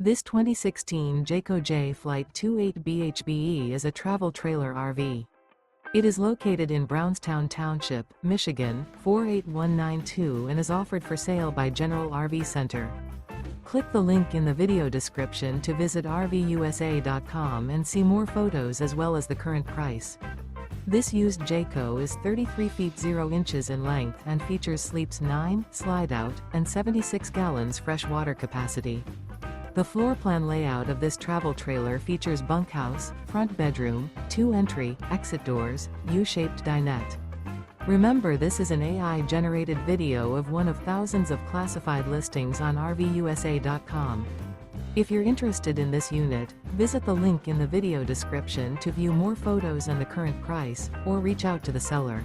This 2016 Jayco Jay Flight 28BHBE is a travel trailer RV. It is located in Brownstown Township, Michigan, 48192 and is offered for sale by General RV Center. Click the link in the video description to visit RVUSA.com and see more photos as well as the current price. This used Jayco is 33 feet 0 inches in length and features sleeps 9, Slideout, and 76 gallons fresh water capacity. The floor plan layout of this travel trailer features bunkhouse, front bedroom, 2 entry, exit doors, U-shaped dinette. Remember, this is an AI-generated video of one of thousands of classified listings on RVUSA.com. If you're interested in this unit, visit the link in the video description to view more photos and the current price, or reach out to the seller.